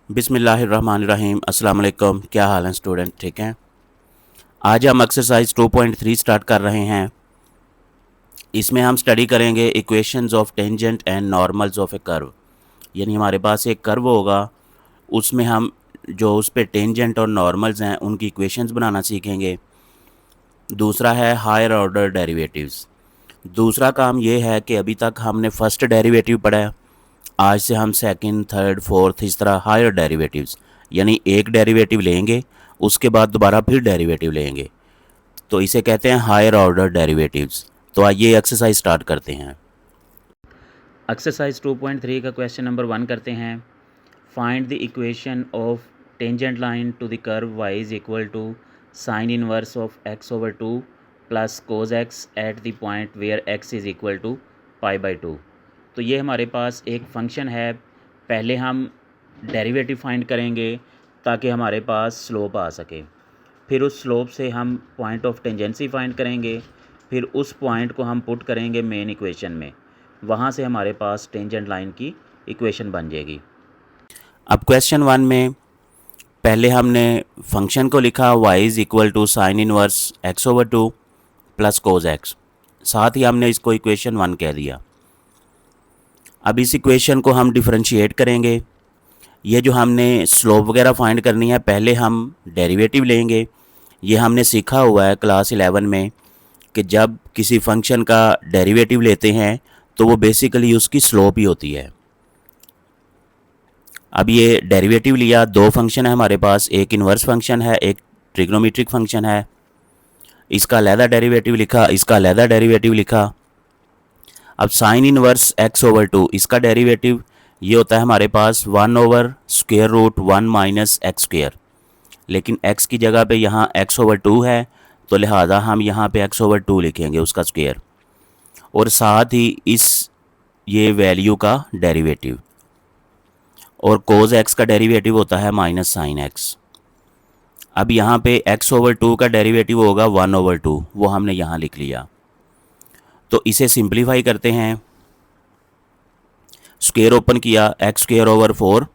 बिस्मिल्लाहिर्रहमानिर्रहीम। अस्सलाम वालेकुम। क्या हाल है स्टूडेंट? ठीक हैं। आज हम एक्सरसाइज 2.3 स्टार्ट कर रहे हैं। इसमें हम स्टडी करेंगे equations of tangent and normals of A curve. यानी हमारे पास एक कर्व होगा, उसमें हम जो उस पे टेंजेंट और नॉर्मल्स हैं उनकी इक्वेशंस बनाना सीखेंगे। दूसरा है हायर ऑर्डर डेरिवेटिव्स। दूसरा काम ये है कि अभी तक हमने फर्स्ट डेरिवेटिव पढ़ा है, आज से हम सेकंड, थर्ड, फोर्थ, इस तरह हायर डेरिवेटिव्स, यानी एक डेरिवेटिव लेंगे, उसके बाद दोबारा फिर डेरिवेटिव लेंगे, तो इसे कहते हैं हायर ऑर्डर डेरिवेटिव्स। तो आइए एक्सरसाइज स्टार्ट करते हैं। एक्सरसाइज 2.3 का क्वेश्चन नंबर 1 करते हैं। Find the equation of tangent line to the curve y is equal to sine inverse of x/2 plus cos x at the point where x is equal to π/2। तो ये हमारे पास एक function है। पहले हम derivative find करेंगे ताकि हमारे पास स्लोप आ सके, फिर उस स्लोप से हम पॉइंट ऑफ टेंजेंसी फाइंड करेंगे, फिर उस पॉइंट को हम पुट करेंगे मेन इक्वेशन में, वहाँ से हमारे पास टेंजेंट लाइन की इक्वेशन बन जाएगी। अब क्वेश्चन 1 में पहले हमने फंक्शन को लिखा y is equal to sine inverse x/2 plus cos x, साथ ही हमने इसको इक्वेशन 1 कह दिया। अब इस इक्वेशन को हम डिफरेंशिएट करेंगे। ये जो हमने स्लोप वगैरह फाइंड करनी है, पहले हम डेरिवेटिव लेंगे। ये हमने सीखा हुआ है क्लास 11 में कि जब किसी फंक्शन का डेरिवेटिव लेते हैं तो वो बेसिकली उसकी स्लोप ही होती है। अब ये डेरिवेटिव लिया, दो फंक्शन है हमारे पास, एक इन्वर्स फंक्शन है, एक ट्रिग्नोमेट्रिक फंक्शन है। इसका अलहदा डेरिवेटिव लिखा, इसका अलहदा डेरिवेटिव लिखा। अब साइन इनवर्स x/2, इसका डेरिवेटिव ये होता है हमारे पास 1/√1 माइनस x², लेकिन x की जगह पे यहाँ x/2 है, तो लिहाजा हम यहाँ पे x/2 लिखेंगे उसका स्क्वायर, और साथ ही इस ये वैल्यू का डेरिवेटिव, और कोज x का डेरिवेटिव होता है माइनस साइन x। अब यहाँ पे x/2 का डेरिवेटिव होगा 1/2, वो हमने यहाँ लिख लिया। तो इसे सिंप्लीफाई करते हैं। स्क्वायर ओपन किया, x²/4।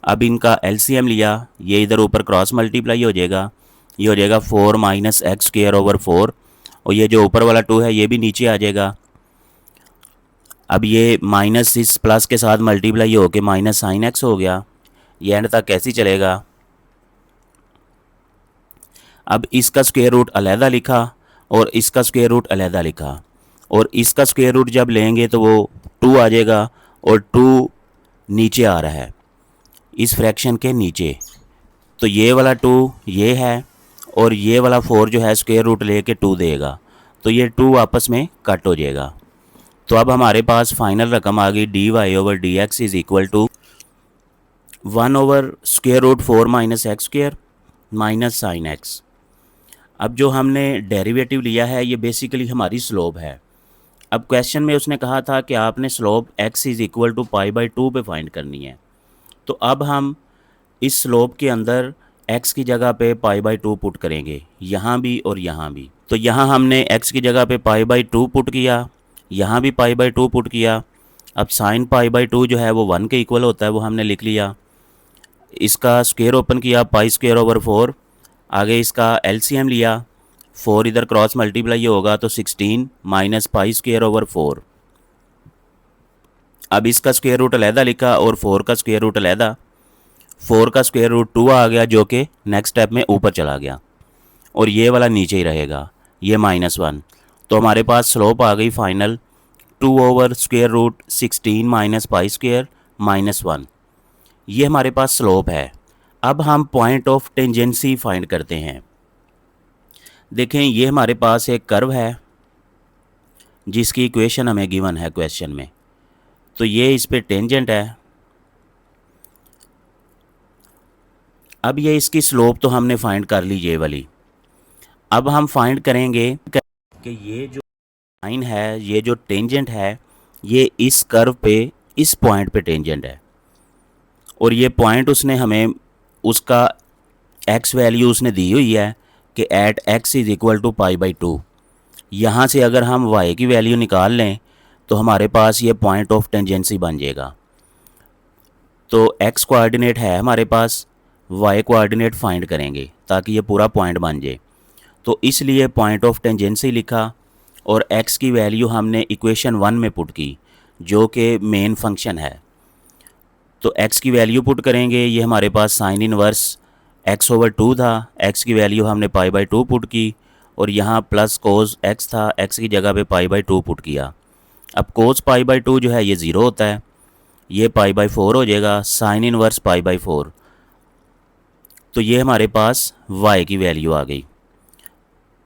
अब इनका एलसीएम लिया, ये इधर ऊपर क्रॉस मल्टीप्लाई हो जाएगा, ये हो जाएगा 4 माइनस x²/4, और ये जो ऊपर वाला 2 है ये भी नीचे आ जाएगा। अब ये माइनस इस प्लस के साथ मल्टीप्लाई हो के माइनस साइन x हो गया। ये एंड तक कैसे चलेगा। अब इसका स्क्वायर रूट अलहदा लिखा और इसका स्क्वायर रूट अलहदा लिखा, और इसका स्क्वायर रूट जब लेंगे तो वो 2 आ जाएगा, और 2 नीचे आ रहा है इस फ्रैक्शन के नीचे, तो ये वाला 2 ये है, और ये वाला 4 जो है स्क्वायर रूट लेके 2 देगा, तो ये 2 आपस में कट हो जाएगा। तो अब हमारे पास फाइनल रकम आ गई dy/dx is equal to 1/√4 minus x² minus sine x। अब जो हमने डेरिवेटिव लिया है ये बेसिकली हमारी स्लोप है। अब क्वेश्चन में उसने कहा था कि आपने slope x is equal to π/2 पे फाइंड करनी है। तो अब हम इस स्लोप के अंदर x की जगह पे π/2 पुट करेंगे, यहाँ भी और यहाँ भी। तो यहाँ हमने x की जगह पे π/2 पुट किया, यहाँ भी π/2 पुट किया। अब साइन π/2 जो है वो 1 के इक्वल होता है, वो हमने लिख लिया। इसका स्क्वायर ओपन किया, π²/4, आगे इसका एलसीएम लिया, 4 इधर क्रॉस मल्टीप्लाई होगा तो 16 माइनस π²/4। अब इसका स्क्वायर रूट अलहदा लिखा और 4 का स्क्वायर रूट अलहदा। 4 का स्क्वायर रूट 2 आ गया, जो कि नेक्स्ट स्टेप में ऊपर चला गया, और ये वाला नीचे ही रहेगा, ये -1। तो हमारे पास स्लोप आ गई फाइनल 2/√16 माइनस π² -1। ये हमारे पास स्लोप है। अब हम पॉइंट ऑफ टेंजेंसी फाइंड करते हैं। देखें, ये हमारे पास एक कर्व है जिसकी इक्वेशन हमें गिवन है क्वेश्चन में, तो ये इस पे टेंजेंट है। अब ये इसकी स्लोप तो हमने फाइंड कर ली ये वाली। अब हम फाइंड करेंगे कि ये जो लाइन है, ये जो टेंजेंट है, ये इस कर्व पे इस पॉइंट पे टेंजेंट है, और ये पॉइंट उसने हमें उसका x वैल्यू उसने दी हुई है कि at x is equal to π/2। यहाँ से अगर हम y की वैल्यू निकाल लें तो हमारे पास ये पॉइंट ऑफ टेंजेंसी बन जाएगा। तो एक्स कोऑर्डिनेट है हमारे पास, वाई कोऑर्डिनेट फाइंड करेंगे ताकि ये पूरा पॉइंट बन जाए। तो इसलिए पॉइंट ऑफ टेंजेंसी लिखा और एक्स की वैल्यू हमने इक्वेशन 1 में पुट की जो कि मेन फंक्शन है। तो एक्स की वैल्यू पुट करेंगे, ये हमारे पास साइन इनवर्स एक्स ओवर 2 था, एक्स की वैल्यू हमने पाई बाई 2 पुट की और यहाँ प्लस कोस एक्स था, एक्स की जगह पे पाई बाई 2 पुट किया। अब कोस पाई बाई 2 जो है ये ज़ीरो होता है, ये पाई बाई 4 हो जाएगा, साइन इनवर्स पाई बाई 4। तो ये हमारे पास y की वैल्यू आ गई।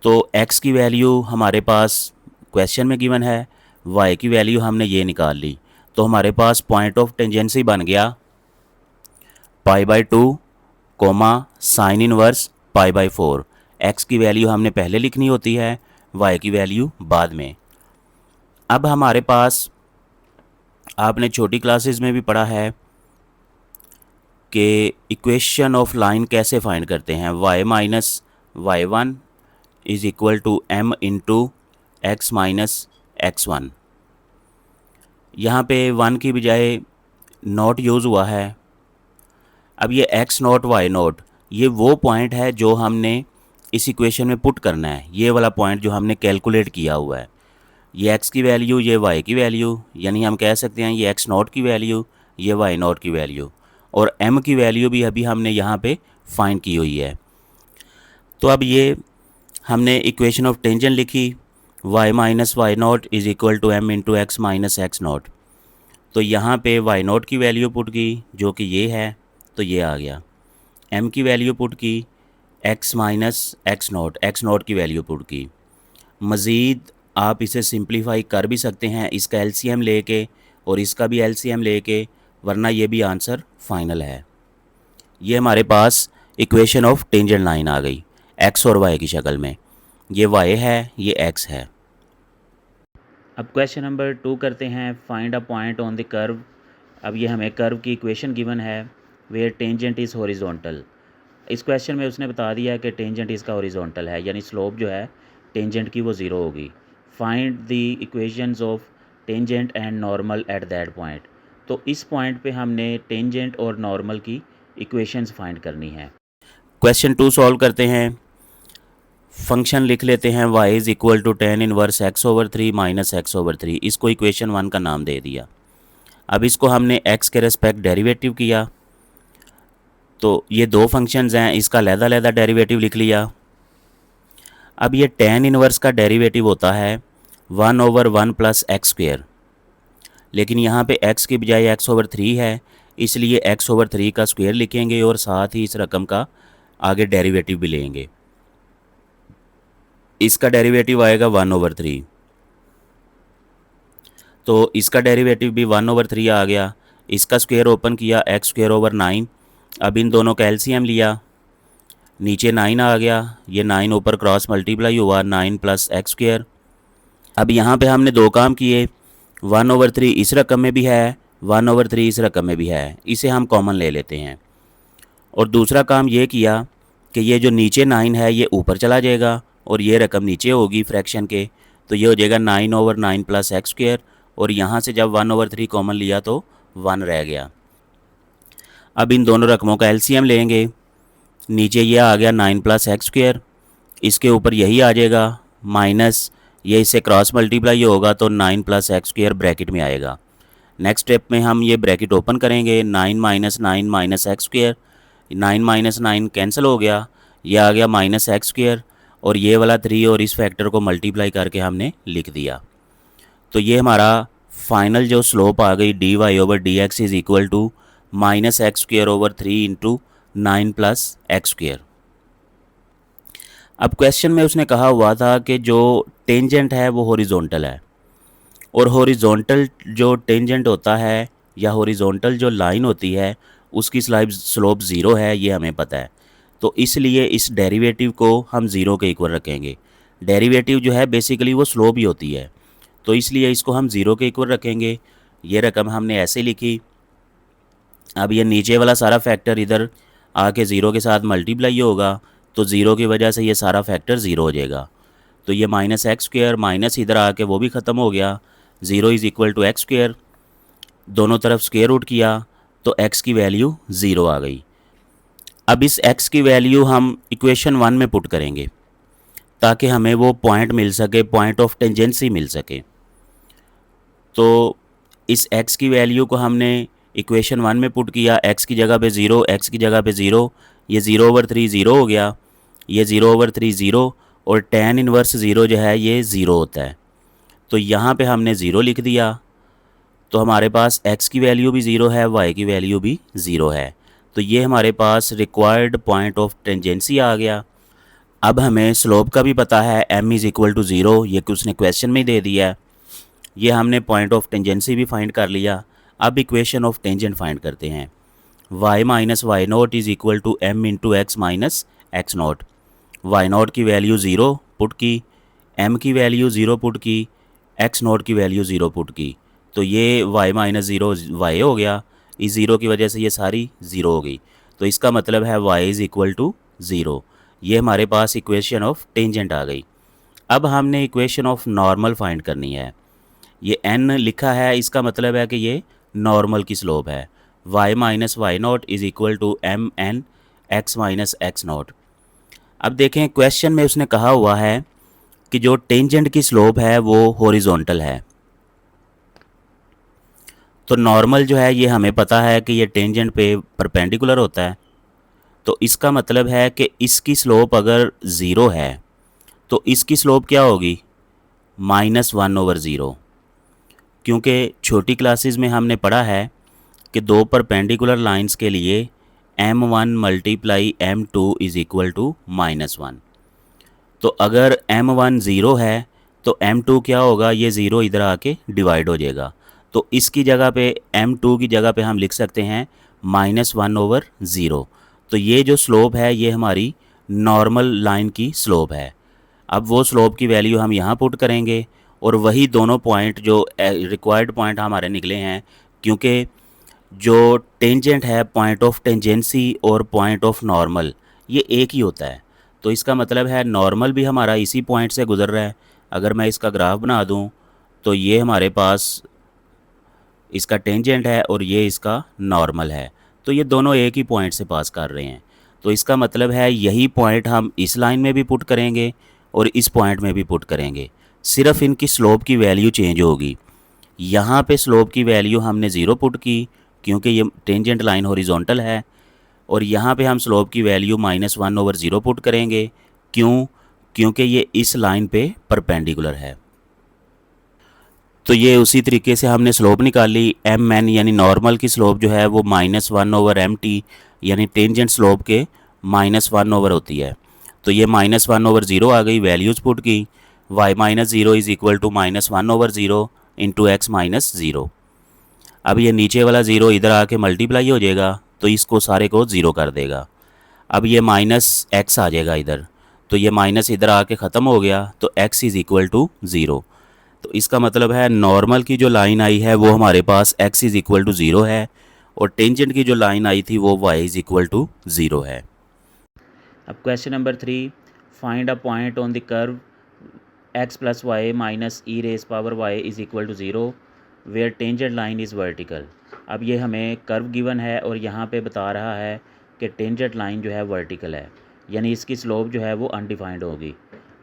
तो x की वैल्यू हमारे पास क्वेश्चन में गिवन है, y की वैल्यू हमने ये निकाल ली। तो हमारे पास पॉइंट ऑफ टेंजेंसी बन गया pi by 2 coma sine inverse pi by 4। x की वैल्यू हमने पहले लिखनी होती है, y की वैल्यू बाद में। अब हमारे पास आपने छोटी क्लासेस में भी पढ़ा है कि इक्वेशन ऑफ लाइन कैसे फाइंड करते हैं। y minus y one is equal to m into x minus x one. यहाँ पे 1 की बजाय नॉट यूज़ हुआ है। अब ये x नॉट y नॉट ये वो पॉइंट है जो हमने इस इक्वेशन में पुट करना है, ये वाला पॉइंट जो हमने कैलकुलेट किया हुआ है। ये x की वैल्यू, ये y की वैल्यू, यानी हम कह सकते हैं ये x नॉट की वैल्यू, ये y नॉट की वैल्यू, और m की वैल्यू भी अभी हमने यहाँ पे फाइंड की हुई है। तो अब ये हमने इक्वेशन ऑफ टेंजेंट लिखी, y minus y naught is equal to m into x minus x naught. तो यहाँ पे y नॉट की वैल्यू पुट की जो कि ये है, तो ये आ गया। m की वैल्यू पुट की, x माइनस एक्स नॉट की वैल्यू पुट की। मज़ीद आप इसे सिंप्लीफाई कर भी सकते हैं, इसका एलसीएम लेके और इसका भी एलसीएम लेके, वरना ये भी आंसर फाइनल है। ये हमारे पास इक्वेशन ऑफ टेंजेंट लाइन आ गई x और y की शक्ल में। ये y है, ये x है। अब क्वेश्चन नंबर 2 करते हैं, find a point on the curve. अब ये हमें कर्व की इक्वेशन गिवन है वेयर टेंजेंट इज़ हॉरिजॉन्टल। इस क्वेश्चन में उसने बता दिया कि टेंजेंट इसका हॉरिजॉन्टल है, यानी स्लोप जो है टेंजेंट की वो ज़ीरो होगी। Find the equations of tangent and normal at that point. तो इस पॉइंट पे हमने टेंजेंट और नॉर्मल की इक्वेशंस फाइंड करनी है। क्वेश्चन 2 सॉल्व करते हैं। फंक्शन लिख लेते हैं y is equal to tan inverse x over 3 minus x over 3। इसको इक्वेशन 1 का नाम दे दिया। अब इसको हमने x के रेस्पेक्ट डेरिवेटिव किया, तो ये दो फंक्शंस हैं, इसका अलग-अलग डेरिवेटिव लिख लिया। अब ये टेन इनवर्स का डेरिवेटिव होता है 1 ओवर 1 प्लस एक्स स्क्वेयर, लेकिन यहाँ पे x की बजाय x ओवर 3 है, इसलिए x ओवर 3 का स्क्वायर लिखेंगे और साथ ही इस रकम का आगे डेरिवेटिव भी लेंगे। इसका डेरिवेटिव आएगा 1 ओवर 3, तो इसका डेरिवेटिव भी 1 ओवर 3 आ गया। इसका स्क्वायर ओपन किया, एक्स स्क्वायर ओवर 9। अब इन दोनों का एलसीएम लिया, नीचे 9 आ गया, ये 9 ऊपर क्रॉस मल्टीप्लाई हुआ, 9 प्लस एक्स स्क्वायर। अब यहाँ पे हमने दो काम किए, 1 ओवर 3 इस रकम में भी है, 1 ओवर 3 इस रकम में भी है, इसे हम कॉमन ले लेते हैं। और दूसरा काम ये किया कि ये जो नीचे 9 है ये ऊपर चला जाएगा और ये रकम नीचे होगी फ्रैक्शन के, तो ये हो जाएगा 9 ओवर 9 प्लस एक्स स्क्वायर, और यहाँ से जब 1 ओवर 3 कॉमन लिया तो 1 रह गया। अब इन दोनों रकमों का एलसीएम लेंगे, नीचे ये आ गया 9 प्लस एक्स स्क्वायर, इसके ऊपर यही आ जाएगा माइनस, ये इससे क्रॉस मल्टीप्लाई होगा तो 9 प्लस एक्स स्क्वायर ब्रैकेट में आएगा। नेक्स्ट स्टेप में हम ये ब्रैकेट ओपन करेंगे, 9 minus 9 minus x square, 9 minus 9 cancel हो गया, ये आ गया माइनस एक्स स्क्वायर, और ये वाला 3 और इस फैक्टर को मल्टीप्लाई करके हमने लिख दिया। तो ये हमारा फाइनल जो स्लोप आ गई d y over d x is equal to minus x square over 3 into 9 plus x square. अब क्वेश्चन में उसने कहा हुआ था कि जो टेंजेंट है वो हॉरिजॉन्टल है, और हॉरिजॉन्टल जो टेंजेंट होता है या हॉरिजॉन्टल जो लाइन होती है उसकी स्लोप ज़ीरो है, ये हमें पता है। तो इसलिए इस डेरिवेटिव को हम ज़ीरो के इक्वल रखेंगे। डेरिवेटिव जो है बेसिकली वो स्लोप ही होती है, तो इसलिए इसको हम ज़ीरो के इक्वल रखेंगे। ये रकम हमने ऐसे लिखी। अब ये नीचे वाला सारा फैक्टर इधर आके ज़ीरो के साथ मल्टीप्लाई होगा, तो ज़ीरो की वजह से ये सारा फैक्टर ज़ीरो हो जाएगा। तो ये माइनस एक्स स्क्वायर माइनस इधर आके वो भी ख़त्म हो गया, zero is equal to x square, दोनों तरफ स्क्वायर रूट किया तो x की वैल्यू 0 आ गई। अब इस x की वैल्यू हम इक्वेशन 1 में पुट करेंगे ताकि हमें वो पॉइंट मिल सके, पॉइंट ऑफ टेंजेंसी मिल सके। तो इस x की वैल्यू को हमने इक्वेशन 1 में पुट किया, x की जगह पे 0, x की जगह पे 0, ये 0/3 ज़ीरो हो गया, ये 0/3 ज़ीरो, और tan इनवर्स 0 जो है ये 0 होता है। तो यहाँ पे हमने 0 लिख दिया, तो हमारे पास x की वैल्यू भी 0 है, y की वैल्यू भी 0 है। तो ये हमारे पास रिक्वायर्ड पॉइंट ऑफ टेंजेंसी आ गया। अब हमें स्लोप का भी पता है, m इज़ इक्वल टू 0, ये कि उसने क्वेश्चन में ही दे दिया है। ये हमने पॉइंट ऑफ टेंजेंसी भी फाइंड कर लिया। अब इक्वेशन ऑफ टेंजेंट फाइंड करते हैं। y minus y naught is equal to m into x minus x naught. Y naught की वैल्यू 0 पुट की, m की वैल्यू 0 पुट की, एक्स नोट की वैल्यू 0 पुट की, तो ये y माइनस 0 वाई हो गया। इस 0 की वजह से ये सारी 0 हो गई, तो इसका मतलब है y इज़ इक्वल टू 0। ये हमारे पास इक्वेशन ऑफ टेंजेंट आ गई। अब हमने इक्वेशन ऑफ नॉर्मल फाइंड करनी है। ये n लिखा है, इसका मतलब है कि ये नॉर्मल की स्लोप है। y minus y naught is equal to m n x minus x naught. अब देखें क्वेश्चन में उसने कहा हुआ है कि जो टेंजेंट की स्लोप है वो हॉरिजॉन्टल है। तो नॉर्मल जो है ये हमें पता है कि ये टेंजेंट पे परपेंडिकुलर होता है। तो इसका मतलब है कि इसकी स्लोप अगर 0 है तो इसकी स्लोप क्या होगी, -1/0। क्योंकि छोटी क्लासेस में हमने पढ़ा है कि दो परपेंडिकुलर लाइंस के लिए m1 multiply m2 is equal to -1। तो अगर m1 0 है तो m2 क्या होगा, ये 0 इधर आके डिवाइड हो जाएगा। तो इसकी जगह पे m2 की जगह पे हम लिख सकते हैं -1/0। तो ये जो स्लोप है ये हमारी नॉर्मल लाइन की स्लोप है। अब वो स्लोप की वैल्यू हम यहाँ पुट करेंगे और वही दोनों पॉइंट जो रिक्वायर्ड पॉइंट हमारे निकले हैं, क्योंकि जो टेंजेंट है, पॉइंट ऑफ टेंजेंसी और पॉइंट ऑफ नॉर्मल ये एक ही होता है। तो इसका मतलब है नॉर्मल भी हमारा इसी पॉइंट से गुजर रहा है। अगर मैं इसका ग्राफ बना दूं तो ये हमारे पास इसका टेंजेंट है और ये इसका नॉर्मल है, तो ये दोनों एक ही पॉइंट से पास कर रहे हैं। तो इसका मतलब है यही पॉइंट हम इस लाइन में भी पुट करेंगे और इस पॉइंट में भी पुट करेंगे, सिर्फ इनकी स्लोप की वैल्यू चेंज होगी। यहाँ पे स्लोप की वैल्यू हमने 0 पुट की क्योंकि ये टेंजेंट लाइन हॉरिजॉन्टल है, और यहाँ पे हम स्लोप की वैल्यू -1/0 पुट करेंगे। क्यों? क्योंकि ये इस लाइन पे परपेंडिकुलर है। तो ये उसी तरीके से हमने स्लोप निकाली। एम एन यानी नॉर्मल की स्लोप जो है वो -1/mt यानी टेंजेंट स्लोप के -1 होती है। तो ये -1/0 आ गई, वैल्यूज़ पुट की। y minus 0 is equal to -1/0 into x minus 0। अब ये नीचे वाला 0 इधर आके मल्टीप्लाई हो जाएगा तो इसको सारे को 0 कर देगा। अब ये -x आ जाएगा इधर, तो ये माइनस इधर आके ख़त्म हो गया, तो x इज़ इक्वल टू 0। तो इसका मतलब है नॉर्मल की जो लाइन आई है वो हमारे पास x इज़ इक्वल टू 0 है, और टेंजेंट की जो लाइन आई थी वो y इज़ इक्वल टू 0 है। अब question number 3, find a point on the curve x plus y minus e raise power y is equal to 0 where tangent line is vertical. अब ये हमें कर्व गिवन है और यहाँ पे बता रहा है कि टेंजेंट लाइन जो है वर्टिकल है, यानी इसकी स्लोप जो है वो अनडिफाइंड होगी।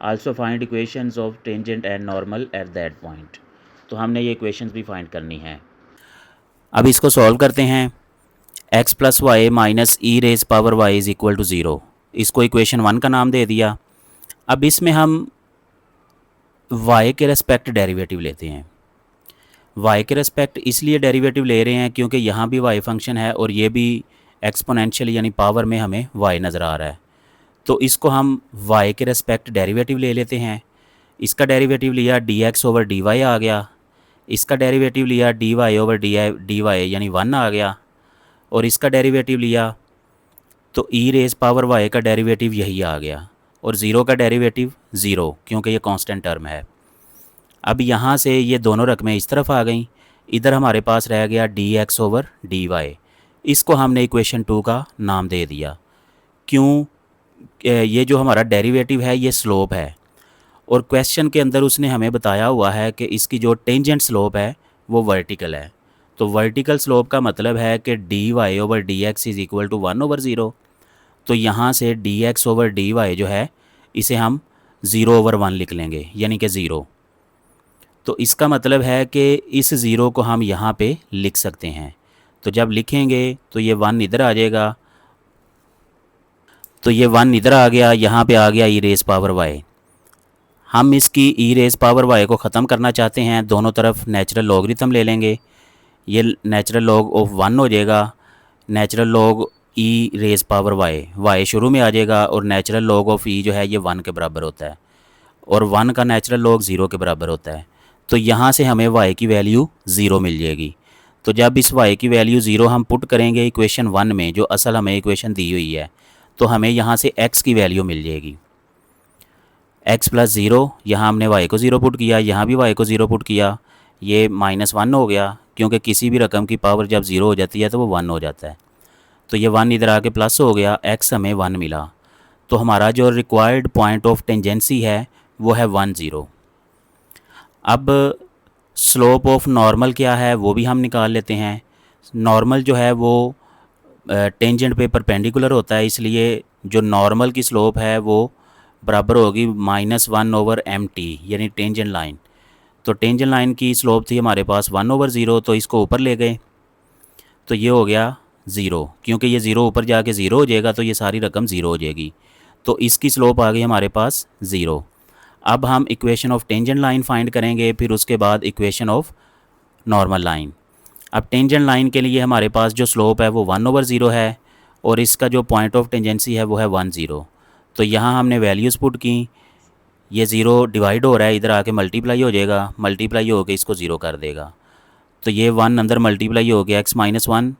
Also find equations of tangent and normal at that point. तो हमने ये इक्वेशंस भी फाइंड करनी है। अब इसको सॉल्व करते हैं। x plus y minus e raise power y is equal to 0, इसको इक्वेशन 1 का नाम दे दिया। अब इसमें हम y के रेस्पेक्ट डेरिवेटिव लेते हैं। y के रेस्पेक्ट इसलिए डेरिवेटिव ले रहे हैं क्योंकि यहाँ भी y फंक्शन है और ये भी एक्सपोनेंशियल यानी पावर में हमें y नज़र आ रहा है। तो इसको हम y के रेस्पेक्ट डेरिवेटिव ले लेते हैं। इसका डेरिवेटिव लिया dx/dy आ गया, इसका डेरिवेटिव लिया dy/dy यानी 1 आ गया, और इसका डेरिवेटिव लिया तो e रेस पावर y का डेरिवेटिव यही आ गया, और 0 का डेरिवेटिव 0 क्योंकि ये कांस्टेंट टर्म है। अब यहाँ से ये दोनों रकमें इस तरफ आ गई, इधर हमारे पास रह गया dx/dy। इसको हमने इक्वेशन 2 का नाम दे दिया। क्यों? ये जो हमारा डेरिवेटिव है ये स्लोप है, और क्वेश्चन के अंदर उसने हमें बताया हुआ है कि इसकी जो टेंजेंट स्लोप है वो वर्टिकल है। तो वर्टिकल स्लोप का मतलब है कि d y over d x is equal to 1/0। तो यहाँ से d x over d y जो है इसे हम 0/1 लिख लेंगे, यानी कि ज़ीरो। तो इसका मतलब है कि इस ज़ीरो को हम यहाँ पे लिख सकते हैं। तो जब लिखेंगे तो ये 1 इधर आ जाएगा, तो ये 1 इधर आ गया, यहाँ पे आ गया ई रेज़ पावर वाई। हम इसकी ई रेज़ पावर वाई को ख़त्म करना चाहते हैं, दोनों तरफ नेचुरल लॉगरिथम ले लेंगे। ये नेचुरल लॉग ऑफ 1 हो जाएगा, natural log e raise power y, y शुरू में आ जाएगा, और नेचुरल लॉग ऑफ ई जो है ये 1 के बराबर होता है, और 1 का नेचुरल लॉग 0 के बराबर होता है। तो यहाँ से हमें y की वैल्यू 0 मिल जाएगी। तो जब इस y की वैल्यू 0 हम पुट करेंगे इक्वेशन 1 में, जो असल हमें इक्वेशन दी हुई है, तो हमें यहाँ से x की वैल्यू मिल जाएगी x + 0। यहाँ हमने y को 0 पुट किया, यहाँ भी y को 0 पुट किया, ये -1 हो गया, क्योंकि किसी भी रकम की पावर जब 0 हो जाती है तो वो 1 हो जाता है। तो ये 1 इधर आके प्लस हो गया, x हमें 1 मिला। तो हमारा जो रिक्वायर्ड पॉइंट ऑफ टेंजेंसी है वो है 1 0। अब स्लोप ऑफ नॉर्मल क्या है वो भी हम निकाल लेते हैं। नॉर्मल जो है वो टेंजेंट पे परपेंडिकुलर होता है, इसलिए जो नॉर्मल की स्लोप है वो बराबर होगी -1/mt, यानी टेंजेंट लाइन। तो टेंजेंट लाइन की स्लोप थी हमारे पास 1/0, तो इसको ऊपर ले गए तो ये हो गया 0, क्योंकि ये 0 ऊपर जाके 0 हो जाएगा तो ये सारी रकम 0 हो जाएगी। तो इसकी स्लोप आ गई हमारे पास 0। अब हम equation of tangent line find करेंगे, फिर उसके बाद इक्वेशन ऑफ नॉर्मल लाइन। अब टेंजेंट लाइन के लिए हमारे पास जो स्लोप है वो 1/0 है, और इसका जो पॉइंट ऑफ टेंजेंसी है वो है 1 0। तो यहाँ हमने वैल्यूज़ पुट की, ये 0 डिवाइड हो रहा है, इधर आके मल्टीप्लाई हो जाएगा, मल्टीप्लाई होकर इसको 0 कर देगा। तो ये 1 अंदर मल्टीप्लाई हो गया x-1,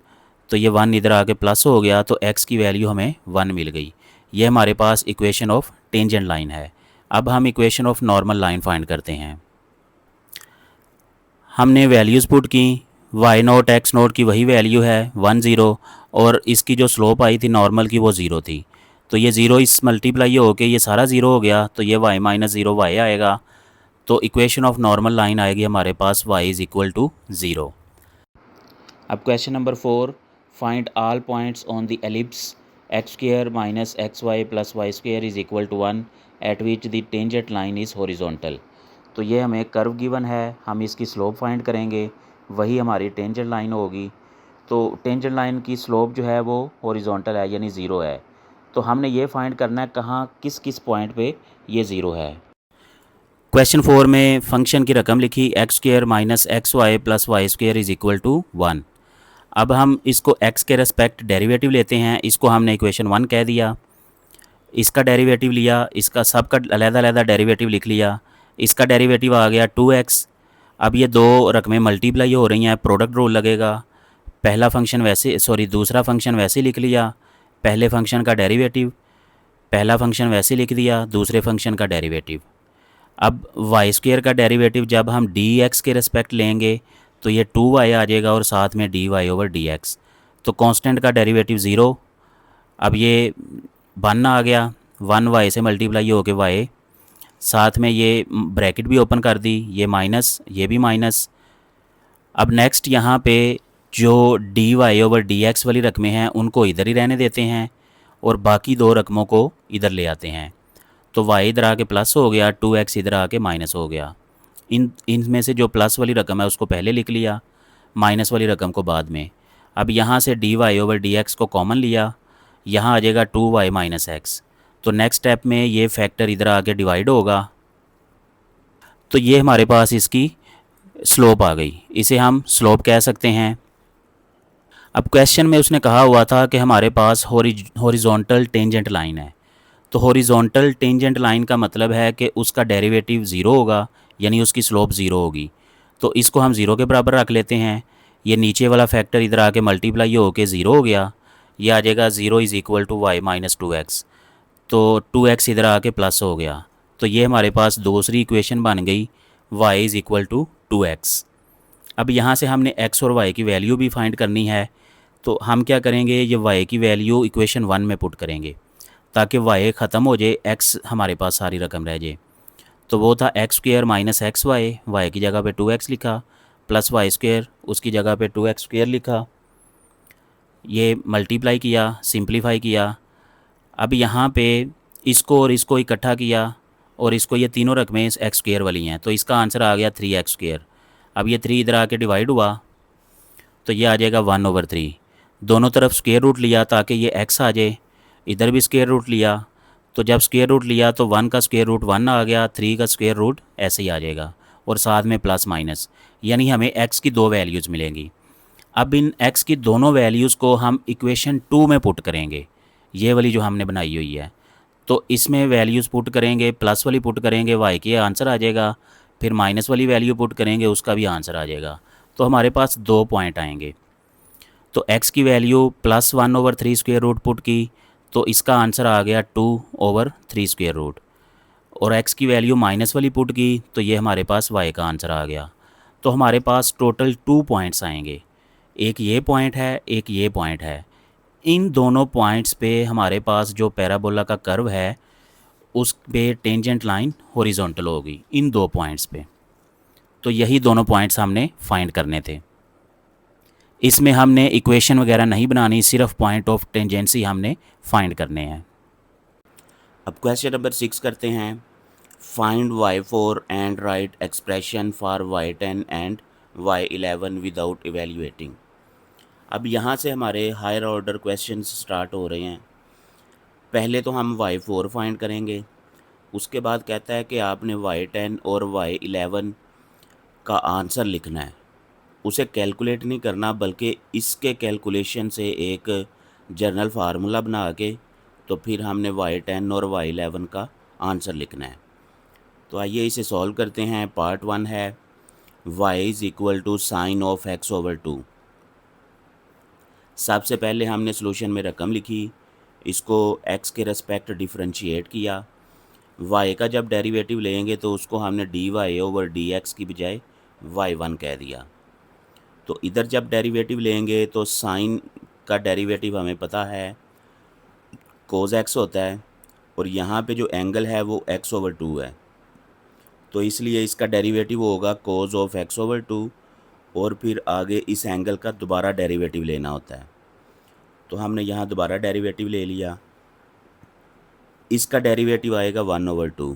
तो ये 1 इधर आके प्लस हो गया, तो x की वैल्यू हमें 1 मिल गई। ये हमारे पास इक्वेशन ऑफ टेंजेंट लाइन है। अब हम equation of normal line find करते हैं। हमने वैल्यूज़ पुट की, y0 x0 की वही वैल्यू है 1 0, और इसकी जो स्लोप आई थी नॉर्मल की वो 0 थी। तो ये 0 इस मल्टीप्लाई हो के ये सारा 0 हो गया, तो ये y-0 y आएगा। तो इक्वेशन ऑफ नॉर्मल लाइन आएगी हमारे पास y = 0। अब question number 4, find all points on the ellipse x² - xy + y² = 1 eight which the tangent line is horizontal. तो ये हमें कर्व गिवन है, हम इसकी स्लोप फाइंड करेंगे, वही हमारी टेंजेंट लाइन होगी। तो टेंजेंट लाइन की स्लोप जो है वो हॉरिजॉन्टल है, यानी 0 है। तो हमने ये फाइंड करना है कहाँ किस किस पॉइंट पे ये 0 है। क्वेश्चन 4 में फंक्शन की रकम लिखी x² - xy + y² = 1। अब हम इसको x के रेस्पेक्ट डेरिवेटिव लेते हैं, इसको हमने इक्वेशन 1 कह दिया, इसका डेरिवेटिव लिया, इसका सब का अलग-अलग डेरिवेटिव लिख लिया, इसका डेरिवेटिव आ गया 2x। अब ये दो रकमें मल्टीप्लाई हो रही हैं, प्रोडक्ट रूल लगेगा। दूसरा फंक्शन वैसे लिख लिया, पहले फंक्शन का डेरिवेटिव, पहला फंक्शन वैसे लिख दिया, दूसरे फंक्शन का डेरिवेटिव। अब y² का डेरिवेटिव जब हम dx के रेस्पेक्ट लेंगे तो ये 2y आ जाएगा, और साथ में dy/dx। तो कांस्टेंट का डेरिवेटिव 0। अब ये 1 आ गया, 1 y से मल्टीप्लाई हो के y, साथ में ये ब्रैकेट भी ओपन कर दी, ये माइनस, ये भी माइनस। अब नेक्स्ट यहाँ पे जो dy/dx वाली रकमें हैं उनको इधर ही रहने देते हैं, और बाकी दो रकमों को इधर ले आते हैं। तो y इधर आके प्लस हो गया, 2x इधर आके माइनस हो गया। इनमें से जो प्लस वाली रकम है उसको पहले लिख लिया, माइनस वाली रकम को बाद में। अब यहाँ से dy/dx को कॉमन लिया, यहाँ आ जाएगा 2y - x। तो नेक्स्ट स्टेप में ये फैक्टर इधर आके डिवाइड होगा, तो ये हमारे पास इसकी स्लोप आ गई, इसे हम स्लोप कह सकते हैं। अब क्वेश्चन में उसने कहा हुआ था कि हमारे पास हॉरिजॉन्टल टेंजेंट लाइन है। तो हॉरिजॉन्टल टेंजेंट लाइन का मतलब है कि उसका डेरिवेटिव 0 होगा, यानी उसकी स्लोप 0 होगी। तो इसको हम 0 के बराबर रख लेते हैं। ये नीचे वाला फैक्टर इधर आके मल्टीप्लाई हो के 0 हो गया, ये आ जाएगा 0 = y - 2x। तो 2x इधर आके प्लस हो गया, तो ये हमारे पास दूसरी इक्वेशन बन गई y = 2x। अब यहाँ से हमने x और y की वैल्यू भी फाइंड करनी है, तो हम क्या करेंगे, ये y की वैल्यू इक्वेशन 1 में पुट करेंगे ताकि y ख़त्म हो जाए, x हमारे पास सारी रकम रह जाए। तो वो था x² - xy, y की जगह पे 2x लिखा, प्लस वाई स्क्वेयर, उसकी जगह पे 2x² लिखा, ये मल्टीप्लाई किया, सिंप्लीफाई किया। अब यहाँ पे इसको और इसको इकट्ठा किया और इसको, ये तीनों रकमें x² वाली हैं, तो इसका आंसर आ गया 3x²। अब ये 3 इधर आके डिवाइड हुआ तो ये आ जाएगा 1/3। दोनों तरफ स्क्वेयर रूट लिया ताकि ये x आ जाए, इधर भी स्क्वेयर रूट लिया, तो जब स्क्वेयर रूट लिया तो 1 का स्क्वेयर रूट 1 आ गया, 3 का स्क्वेयर रूट ऐसे ही आ जाएगा, और साथ में प्लस माइनस, यानी हमें x की 2 वैल्यूज़ मिलेंगी। अब इन x की दोनों वैल्यूज़ को हम इक्वेशन 2 में पुट करेंगे, ये वाली जो हमने बनाई हुई है, तो इसमें वैल्यूज़ पुट करेंगे, प्लस वाली पुट करेंगे, y के आंसर आ जाएगा, फिर माइनस वाली वैल्यू पुट करेंगे, उसका भी आंसर आ जाएगा। तो हमारे पास 2 पॉइंट आएंगे। तो x की वैल्यू +1/3 स्क्वेयर रूट पुट की, तो इसका आंसर आ गया 2/3 स्क्वेयर रूट, और x की वैल्यू माइनस वाली पुट की, तो ये हमारे पास y का आंसर आ गया। तो हमारे पास टोटल 2 पॉइंट्स आएंगे, एक ये पॉइंट है, एक ये पॉइंट है। इन दोनों पॉइंट्स पे हमारे पास जो पैराबोला का कर्व है उस पे टेंजेंट लाइन हॉरिजॉन्टल होगी इन 2 पॉइंट्स पे। तो यही दोनों पॉइंट्स हमने फाइंड करने थे। इसमें हमने इक्वेशन वगैरह नहीं बनानी, सिर्फ पॉइंट ऑफ टेंजेंसी हमने फाइंड करने हैं। अब क्वेश्चन नंबर 6 करते हैं। Find y4 and right expression for y10 and y11 without evaluating. अब यहाँ से हमारे हायर ऑर्डर क्वेश्चंस स्टार्ट हो रहे हैं। पहले तो हम y4 फाइंड करेंगे, उसके बाद कहता है कि आपने y10 और y11 का आंसर लिखना है। उसे कैलकुलेट नहीं करना, बल्कि इसके कैलकुलेशन से एक जर्नल फार्मूला बना के तो फिर हमने y10 और y11 का आंसर लिखना है। तो आइए इसे सॉल्व करते हैं। पार्ट 1 है y = sin ऑफ x/2। सबसे पहले हमने सॉल्यूशन में रकम लिखी, इसको x के रेस्पेक्ट डिफरेंशिएट किया। y का जब डेरिवेटिव लेंगे तो उसको हमने dy/dx की बजाय y1 कह दिया। तो इधर जब डेरिवेटिव लेंगे तो साइन का डेरिवेटिव हमें पता है cos x होता है, और यहाँ पे जो एंगल है वो x/2 है, तो इसलिए इसका डेरिवेटिव होगा cos ऑफ x/2, और फिर आगे इस एंगल का दोबारा डेरिवेटिव लेना होता है। तो हमने यहाँ दोबारा डेरिवेटिव ले लिया, इसका डेरिवेटिव आएगा 1/2।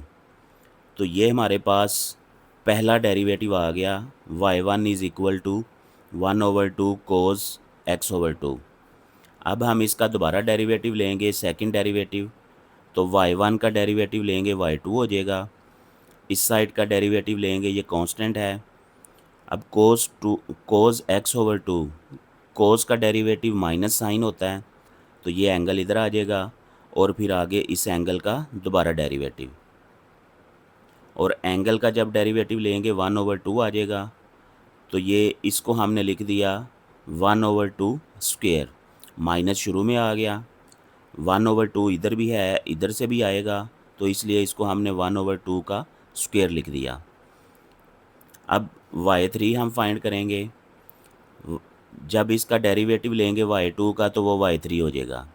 तो ये हमारे पास पहला डेरिवेटिव आ गया, y1 = 1/2 cos x/2। अब हम इसका दोबारा डेरिवेटिव लेंगे, सेकंड डेरिवेटिव, तो y1 का डेरिवेटिव लेंगे y2 हो जाएगा। इस साइड का डेरिवेटिव लेंगे, ये कांस्टेंट है। अब cos x/2, cos का डेरिवेटिव माइनस साइन होता है, तो ये एंगल इधर आ जाएगा, और फिर आगे इस एंगल का दोबारा डेरिवेटिव, और एंगल का जब डेरिवेटिव लेंगे 1/2 आ जाएगा। तो ये इसको हमने लिख दिया 1/2 स्क्वेयर, माइनस शुरू में आ गया, 1/2 इधर भी है, इधर से भी आएगा, तो इसलिए इसको हमने 1/2 का स्क्वेयर लिख दिया। अब y3 हम फाइंड करेंगे, जब इसका डेरिवेटिव लेंगे y2 का तो वो y3 हो जाएगा।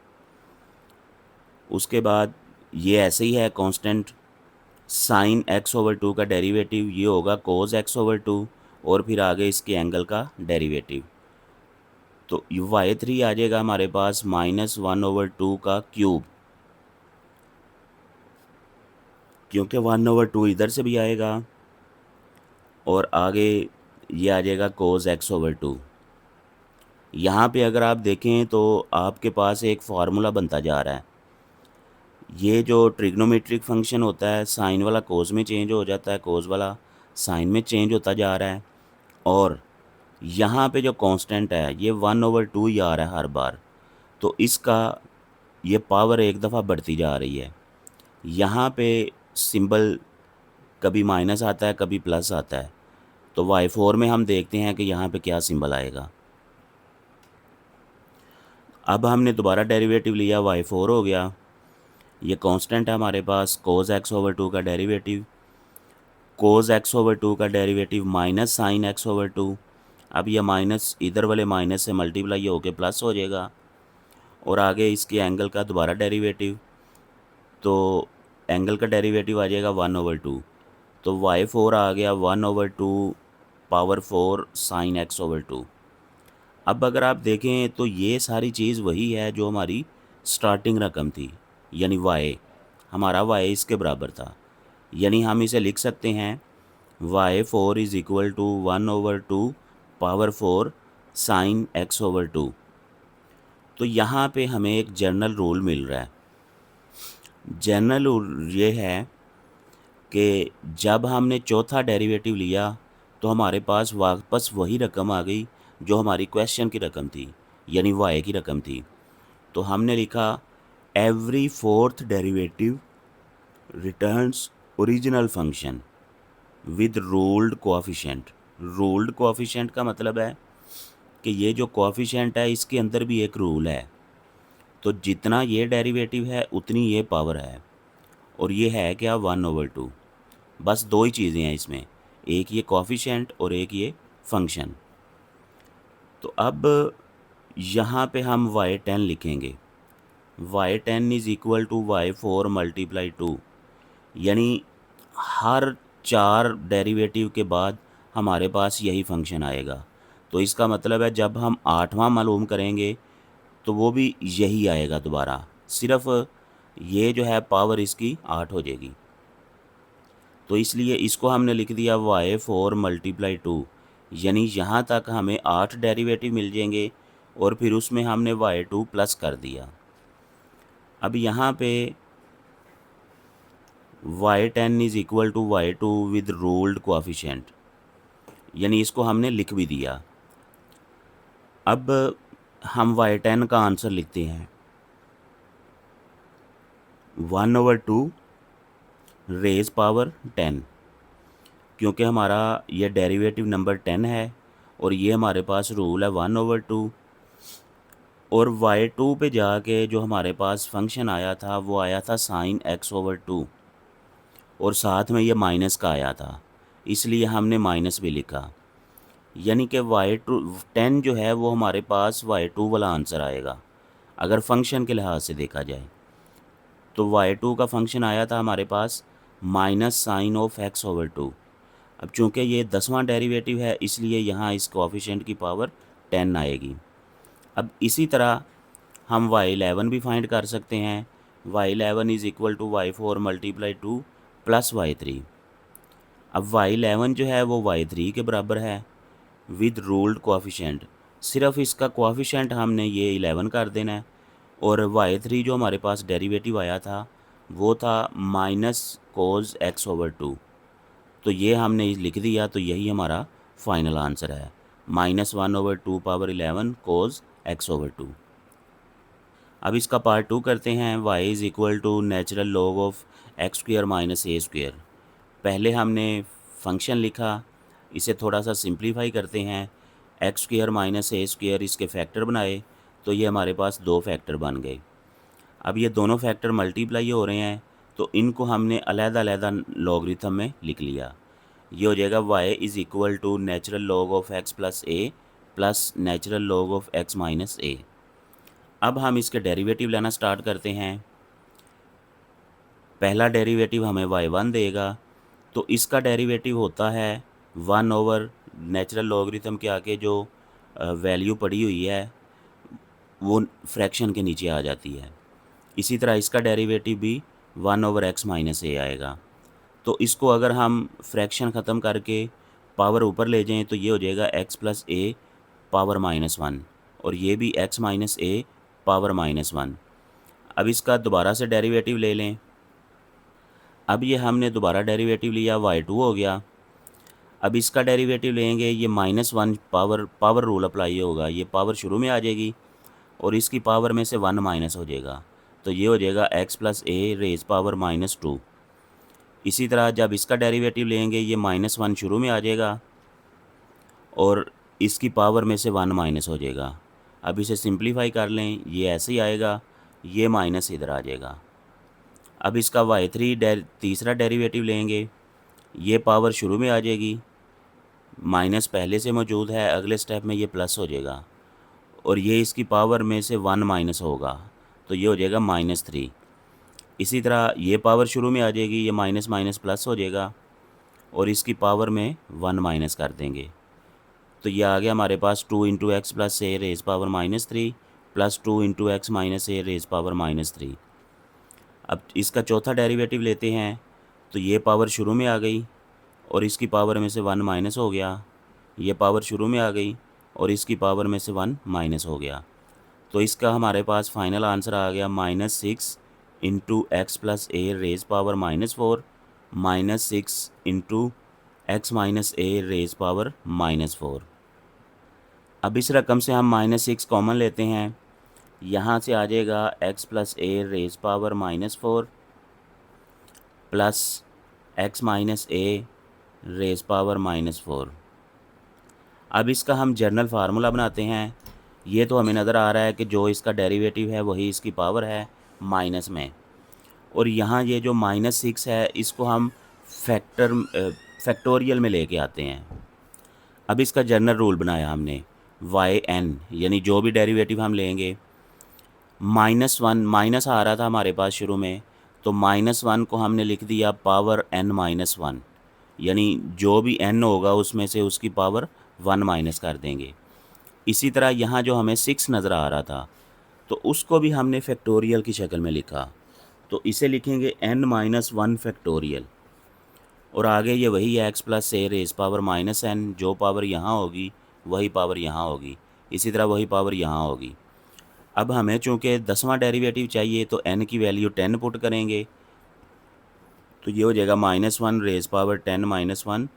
उसके बाद ये ऐसे ही है कांस्टेंट, साइन x/2 का डेरिवेटिव ये होगा cos x/2, और फिर आगे इसके एंगल का डेरिवेटिव, तो y3 आ जाएगा हमारे पास -1/2 का क्यूब, क्योंकि 1/2 इधर से भी आएगा, और आगे ये आ जाएगा cos x/2। यहाँ पे अगर आप देखें तो आपके पास एक फार्मूला बनता जा रहा है। ये जो ट्रिग्नोमेट्रिक फंक्शन होता है, साइन वाला कोस में चेंज हो जाता है, कोस वाला साइन में चेंज होता जा रहा है, और यहाँ पे जो कांस्टेंट है ये 1/2 ही आ रहा है हर बार, तो इसका ये पावर एक दफ़ा बढ़ती जा रही है। यहाँ पे सिंबल कभी माइनस आता है, कभी प्लस आता है, तो y4 में हम देखते हैं कि यहाँ पे क्या सिंबल आएगा। अब हमने दोबारा डेरिवेटिव लिया, y4 हो गया, ये कांस्टेंट है हमारे पास, cos x/2 का डेरिवेटिव, cos x/2 का डेरिवेटिव माइनस साइन x/2। अब यह माइनस इधर वाले माइनस से मल्टीप्लाई होकर प्लस हो जाएगा, और आगे इसके एंगल का दोबारा डेरिवेटिव, तो एंगल का डेरिवेटिव आ जाएगा 1/2। तो y4 आ गया 1/2 पावर 4 साइन एक्स ओवर 2। अब अगर आप देखें तो ये सारी चीज़ वही है जो हमारी स्टार्टिंग रकम थी, यानी वाई, हमारा वाई इसके बराबर था। यानी हम इसे लिख सकते हैं y4 is equal to 1/2 power 4 sine x over 2। तो यहाँ पे हमें एक जनरल रूल मिल रहा है। जनरल रूल ये है कि जब हमने चौथा डेरिवेटिव लिया तो हमारे पास वापस वही रकम आ गई जो हमारी क्वेश्चन की रकम थी, यानी y की रकम थी। तो हमने लिखा every fourth derivative returns original function with ruled coefficient. Ruled coefficient का मतलब है कि ये जो कोएफिशिएंट है इसके अंदर भी एक रूल है। तो जितना ये डेरिवेटिव है उतनी ये पावर है, और ये है क्या 1/2। बस दो ही चीज़ें हैं इसमें, एक ये कोएफिशिएंट और एक ये फंक्शन। तो अब यहाँ पे हम y10 लिखेंगे। y10 is equal to y4 multiply 2, यानी हर 4 डेरिवेटिव के बाद हमारे पास यही फंक्शन आएगा। तो इसका मतलब है जब हम 8वां मालूम करेंगे तो वो भी यही आएगा दोबारा, सिर्फ ये जो है पावर इसकी 8 हो जाएगी। तो इसलिए इसको हमने लिख दिया y4 मल्टीप्लाई 2, यानी यहाँ तक हमें 8 डेरिवेटिव मिल जाएंगे और फिर उसमें हमने y2 प्लस कर दिया। अब यहाँ पे y10 is equal to y2 with ruled coefficient, यानी इसको हमने लिख भी दिया। अब हम y10 का आंसर लिखते हैं 1/2 रेज पावर 10, क्योंकि हमारा ये डेरिवेटिव नंबर 10 है और ये हमारे पास रूल है 1/2। और y2 पे जाके जो हमारे पास फंक्शन आया था वो आया था साइन x ओवर 2, और साथ में ये माइनस का आया था, इसलिए हमने माइनस भी लिखा। यानी कि y10 जो है वो हमारे पास y2 वाला आंसर आएगा अगर फंक्शन के लिहाज से देखा जाए। तो y2 का फंक्शन आया था हमारे पास minus sine of x over 2। अब चूँकि ये 10वां डेरिवेटिव है इसलिए यहाँ इस कोएफिशिएंट की पावर 10 आएगी। अब इसी तरह हम y11 भी फाइंड कर सकते हैं। y11 is equal to y4 multiply 2 plus y3। अब y11 जो है वो y3 के बराबर है विद रूल्ड कोएफिशिएंट, सिर्फ इसका कोएफिशिएंट हमने ये 11 कर देना है, और y3 जो हमारे पास डेरिवेटिव आया था वो था माइनस कोज x ओवर 2। तो ये हमने लिख दिया, तो यही हमारा फाइनल आंसर है -1/2 पावर 11 कोज x ओवर 2। अब इसका पार्ट 2 करते हैं। y is equal to natural log of x square minus a square. पहले हमने फंक्शन लिखा, इसे थोड़ा सा सिंप्लीफाई करते हैं। X square minus a square इसके फैक्टर बनाए तो ये हमारे पास 2 फैक्टर बन गए। अब ये दोनों फैक्टर मल्टीप्लाई हो रहे हैं तो इनको हमने अलग-अलग लॉगरिथम में लिख लिया। ये हो जाएगा y is equal to natural log of x plus A plus natural log of x minus A. अब हम इसके डेरिवेटिव लेना स्टार्ट करते हैं। पहला डेरिवेटिव हमें y1 देगा, तो इसका डेरिवेटिव होता है 1 ओवर नेचुरल लॉगरिथम के आगे जो वैल्यू पड़ी हुई है वो फ्रैक्शन के नीचे आ जाती है। इसी तरह इसका डेरिवेटिव भी 1 ओवर x माइनस ए आएगा। तो इसको अगर हम फ्रैक्शन ख़त्म करके पावर ऊपर ले जाएं तो ये हो जाएगा x प्लस ए पावर -1, और ये भी x माइनस ए पावर -1। अब इसका दोबारा से डेरिवेटिव ले लें। अब ये हमने दोबारा डेरिवेटिव लिया, y2 हो गया। अब इसका डेरिवेटिव लेंगे, ये -1 पावर रूल अप्लाई होगा, ये पावर शुरू में आ जाएगी और इसकी पावर में से 1 माइनस हो जाएगा, तो ये हो जाएगा x plus A raise power -2। इसी तरह जब इसका डेरिवेटिव लेंगे ये -1 शुरू में आ जाएगा और इसकी पावर में से 1 माइनस हो जाएगा। अब इसे सिंप्लीफाई कर लें, ये ऐसे ही आएगा, ये माइनस इधर आ जाएगा। अब इसका y3 तीसरा डेरिवेटिव लेंगे, ये पावर शुरू में आ जाएगी, माइनस पहले से मौजूद है, अगले स्टेप में ये प्लस हो जाएगा और ये इसकी पावर में से 1 माइनस होगा, तो ये हो जाएगा -3। इसी तरह ये पावर शुरू में आ जाएगी, ये माइनस माइनस प्लस हो जाएगा और इसकी पावर में 1 माइनस कर देंगे, तो ये आ गया हमारे पास 2 into X plus A raise power -3 plus 2 into x minus A raise power -3। अब इसका चौथा डेरिवेटिव लेते हैं तो ये पावर शुरू में आ गई और इसकी पावर में से 1 माइनस हो गया, ये पावर शुरू में आ गई और इसकी पावर में से 1 माइनस हो गया। तो इसका हमारे पास फाइनल आंसर आ गया -6 into X plus A raise power -4 -6 into x minus A raise power -4। अब इस रकम से हम -6 कॉमन लेते हैं, यहाँ से आ जाएगा X plus A raise power -4 plus X minus A raise power -4। अब इसका हम जनरल फार्मूला बनाते हैं। ये तो हमें नज़र आ रहा है कि जो इसका डेरिवेटिव है वही इसकी पावर है माइनस में, और यहाँ ये जो -6 है इसको हम फैक्टोरियल में लेके आते हैं। अब इसका जनरल रूल बनाया हमने yn, यानी जो भी डेरिवेटिव हम लेंगे -1 माइनस आ रहा था हमारे पास शुरू में, तो -1 को हमने लिख दिया पावर n-1, यानी जो भी n होगा उसमें से उसकी पावर 1 माइनस कर देंगे। इसी तरह यहाँ जो हमें 6 नज़र आ रहा था तो उसको भी हमने फैक्टोरियल की शक्ल में लिखा, तो इसे लिखेंगे n-1 फैक्टोरियल, और आगे ये वही है x plus A raise power -n, जो पावर यहाँ होगी वही पावर यहाँ होगी, इसी तरह वही पावर यहाँ होगी। अब हमें चूँकि 10वां डेरिवेटिव चाहिए तो n की वैल्यू 10 पुट करेंगे, तो ये हो जाएगा -1 रेज पावर 10 -1,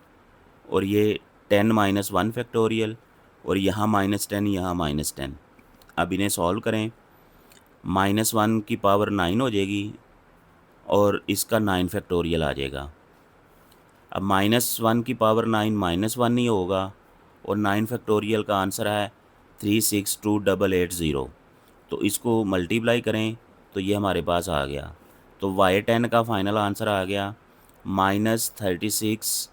और ये 10 -1 फैक्टोरियल, और यहाँ -10 यहाँ -10। अब इन्हें सॉल्व करें, -1 की पावर 9 हो जाएगी और इसका 9 फैक्टोरियल आ जाएगा। अब -1 की पावर 9 -1 नहीं होगा, और 9 फैक्टोरियल का आंसर है 362,880। तो इसको मल्टीप्लाई करें तो ये हमारे पास आ गया। तो y10 का फाइनल आंसर आ गया -36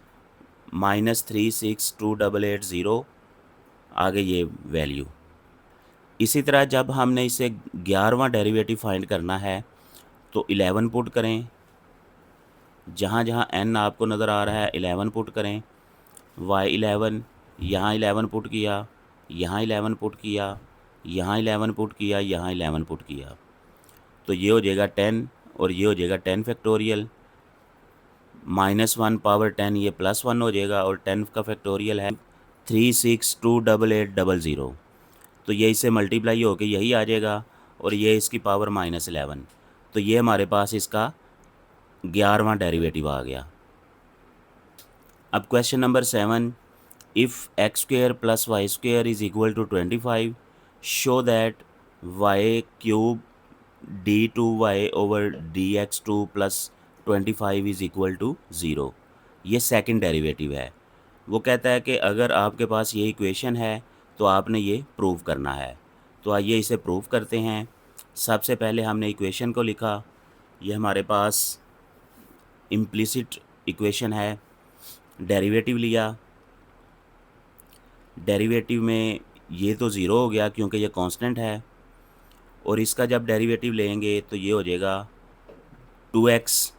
-362,880, आगे ये वैल्यू। इसी तरह जब हमने इसे 11वां डेरिवेटिव फाइंड करना है तो 11 पुट करें, जहाँ जहाँ n आपको नज़र आ रहा है 11 पुट करें, y11 यहाँ 11 पुट किया, यहाँ 11 पुट किया, यहाँ 11 पुट किया, यहाँ 11 पुट किया, तो ये हो जाएगा 10 और ये हो जाएगा 10 फैक्टोरियल। -1 पावर 10 ये +1 हो जाएगा, और 10 का फैक्टोरियल है 362,880, तो ये इससे मल्टीप्लाई होकर यही आ जाएगा, और ये इसकी पावर -11। तो ये हमारे पास इसका 11वां डेरिवेटिव आ गया। अब question number 7, if x² + y² is equal to 25, show that y³ d2y/dx2 + 25 is equal to 0। ये सेकंड डेरिवेटिव है। वो कहता है कि अगर आपके पास ये इक्वेशन है तो आपने ये प्रूव करना है। तो आइए इसे प्रूव करते हैं। सबसे पहले हमने इक्वेशन को लिखा, ये हमारे पास इम्प्लिसिट इक्वेशन है। डेरिवेटिव लिया, डेरिवेटिव में ये तो ज़ीरो हो गया क्योंकि ये कांस्टेंट है, और इसका जब डेरिवेटिव लेंगे तो ये हो जाएगा 2x,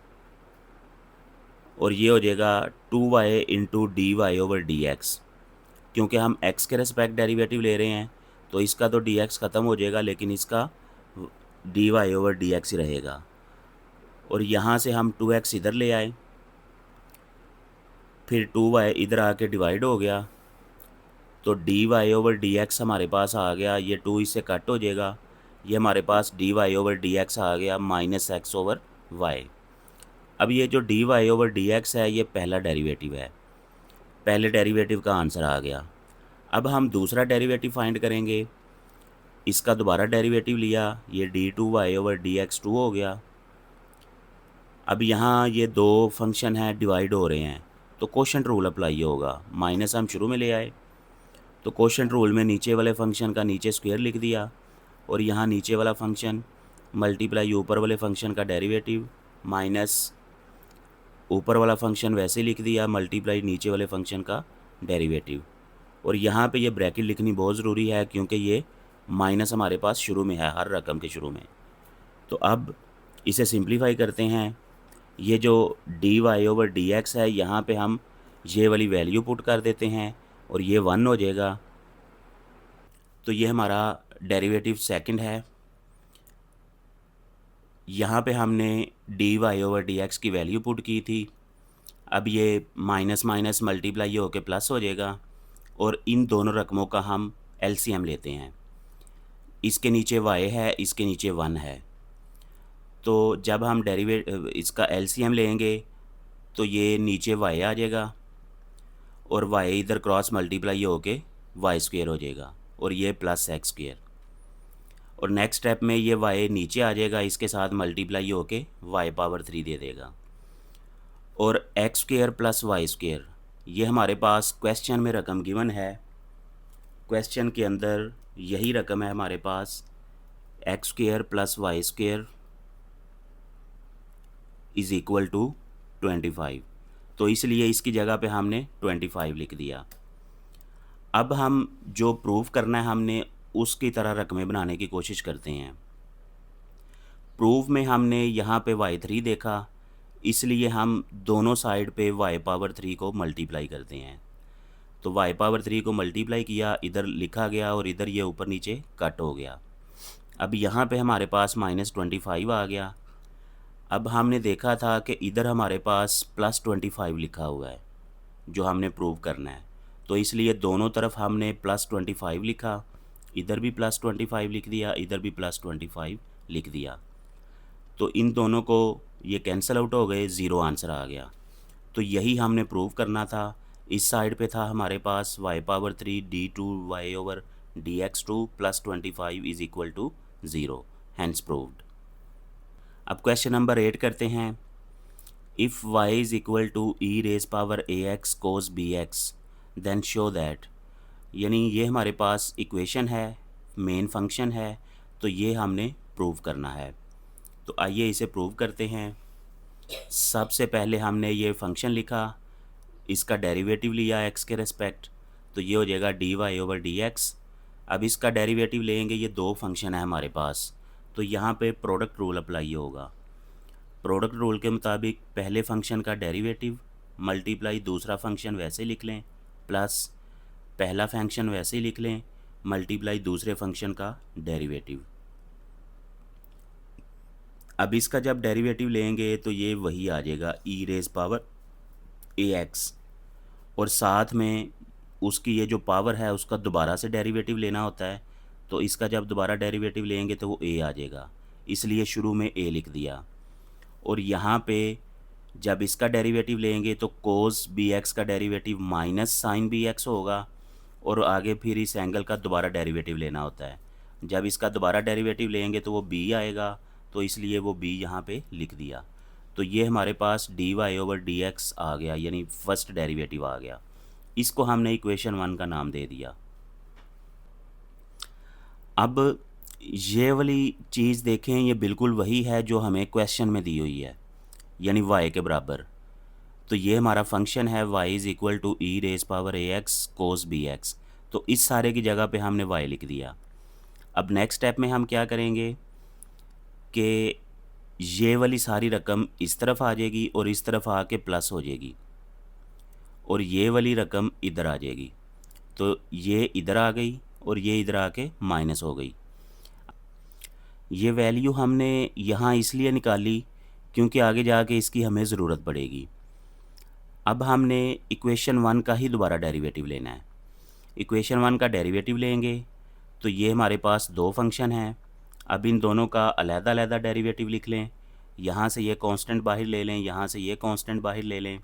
और ये हो जाएगा 2y इंटू dy/dx। क्योंकि हम x के रेस्पेक्ट डेरिवेटिव ले रहे हैं तो इसका तो dx ख़त्म हो जाएगा, लेकिन इसका dy/dx ही रहेगा। और यहाँ से हम 2x इधर ले आए, फिर 2y इधर आके डिवाइड हो गया, तो dy/dx हमारे पास आ गया, ये 2 इससे कट हो जाएगा, ये हमारे पास dy/dx आ गया -x/y। अब ये जो dy/dx है ये पहला डेरिवेटिव है, पहले डेरिवेटिव का आंसर आ गया। अब हम दूसरा डेरिवेटिव फाइंड करेंगे। इसका दोबारा डेरिवेटिव लिया, ये d2y/dx2 हो गया। अब यहाँ ये दो फंक्शन हैं डिवाइड हो रहे हैं, तो कोशेंट रूल अप्लाई होगा। माइनस हम शुरू में ले आए, तो कोशेंट रूल में नीचे वाले फंक्शन का नीचे स्क्वायर लिख दिया, और यहाँ नीचे वाला फंक्शन मल्टीप्लाई ऊपर वाले फंक्शन का डेरिवेटिव माइनस ऊपर वाला फंक्शन वैसे लिख दिया मल्टीप्लाई नीचे वाले फंक्शन का डेरिवेटिव। और यहाँ पे ये ब्रैकेट लिखनी बहुत ज़रूरी है क्योंकि ये माइनस हमारे पास शुरू में है, हर रकम के शुरू में। तो अब इसे सिंप्लीफाई करते हैं। ये जो dy/dx है यहाँ पे हम ये वाली वैल्यू पुट कर देते हैं, और ये 1 हो जाएगा। तो ये हमारा डेरिवेटिव सेकंड है। यहाँ पे हमने d y over d x की वैल्यू पुट की थी। अब ये माइनस माइनस मल्टीप्लाई होकर प्लस हो जाएगा और इन दोनों रकमों का हम एलसीएम लेते हैं। इसके नीचे y है, इसके नीचे 1 है। तो जब हम इसका एलसीएम लेंगे तो ये नीचे y आ जाएगा और y इधर क्रॉस मल्टीप्लाई होके वाई स्क्वेयर हो जाएगा और ये प्लस एक्स स्क्वेयर। और नेक्स्ट स्टेप में ये y नीचे आ जाएगा, इसके साथ मल्टीप्लाई होके y पावर 3 दे देगा। और x square plus Y square ये हमारे पास क्वेश्चन में रकम गिवन है। क्वेश्चन के अंदर यही रकम है हमारे पास, X square plus Y square is equal to 25। तो इसलिए इसकी जगह पे हमने 25 लिख दिया। अब हम जो प्रूफ करना है हमने उसकी तरह रकमें बनाने की कोशिश करते हैं। प्रूफ में हमने यहाँ पे y3 देखा, इसलिए हम दोनों साइड पे y पावर 3 को मल्टीप्लाई करते हैं। तो y पावर 3 को मल्टीप्लाई किया, इधर लिखा गया और इधर ये ऊपर नीचे कट हो गया। अब यहाँ पे हमारे पास -25 आ गया। अब हमने देखा था कि इधर हमारे पास +25 लिखा हुआ है जो हमने प्रूव करना है। तो इसलिए दोनों तरफ हमने +25 लिखा, इधर भी +25 लिख दिया, इधर भी +25 लिख दिया। तो इन दोनों को ये कैंसिल आउट हो गए, ज़ीरो आंसर आ गया। तो यही हमने प्रूव करना था। इस साइड पे था हमारे पास y power 3 d2y over dx2 +25 is equal to 0, hence proved. अब क्वेश्चन नंबर 8 करते हैं। If y is equal to e raise power ax cos bx then show that, यानी ये हमारे पास इक्वेशन है, मेन फंक्शन है, तो ये हमने प्रूव करना है। तो आइए इसे प्रूव करते हैं। सबसे पहले हमने ये फंक्शन लिखा, इसका डेरिवेटिव लिया x के रेस्पेक्ट, तो ये हो जाएगा dy ओवर dx। अब इसका डेरिवेटिव लेंगे, ये दो फंक्शन है हमारे पास, तो यहाँ पे प्रोडक्ट रूल अप्लाई होगा। प्रोडक्ट रूल के मुताबिक पहले फंक्शन का डेरिवेटिव मल्टीप्लाई दूसरा फंक्शन वैसे लिख लें, प्लस पहला फंक्शन वैसे ही लिख लें मल्टीप्लाई दूसरे फंक्शन का डेरिवेटिव। अब इसका जब डेरिवेटिव लेंगे तो ये वही आ जाएगा ई रेज पावर ax, और साथ में उसकी ये जो पावर है उसका दोबारा से डेरिवेटिव लेना होता है। तो इसका जब दोबारा डेरिवेटिव लेंगे तो वो a आ जाएगा, इसलिए शुरू में a लिख दिया। और यहाँ पे जब इसका डेरिवेटिव लेंगे तो cos bx का डेरिवेटिव माइनस साइन bx होगा, और आगे फिर इस एंगल का दोबारा डेरिवेटिव लेना होता है। जब इसका दोबारा डेरिवेटिव लेंगे तो वो b आएगा, तो इसलिए वो b यहाँ पे लिख दिया। तो ये हमारे पास dy ओवर dx आ गया, यानी फर्स्ट डेरिवेटिव आ गया। इसको हमने इक्वेशन 1 का नाम दे दिया। अब ये वाली चीज़ देखें, ये बिल्कुल वही है जो हमें क्वेश्चन में दी हुई है, यानी y के बराबर। तो ये हमारा फंक्शन है y is equal to e raise power ax cos bx। तो इस सारे की जगह पे हमने y लिख दिया। अब नेक्स्ट स्टेप में हम क्या करेंगे कि ये वाली सारी रकम इस तरफ आ जाएगी और इस तरफ आके प्लस हो जाएगी, और ये वाली रकम इधर आ जाएगी। तो ये इधर आ गई और ये इधर आके माइनस हो गई। ये वैल्यू हमने यहाँ इसलिए निकाली क्योंकि आगे जाके इसकी हमें ज़रूरत पड़ेगी। अब हमने इक्वेशन 1 का ही दोबारा डेरिवेटिव लेना है। इक्वेशन 1 का डेरिवेटिव लेंगे तो ये हमारे पास दो फंक्शन हैं। अब इन दोनों का अलग-अलग डेरिवेटिव लिख लें। यहाँ से ये कांस्टेंट बाहर ले लें, यहाँ से ये कांस्टेंट बाहर ले लें।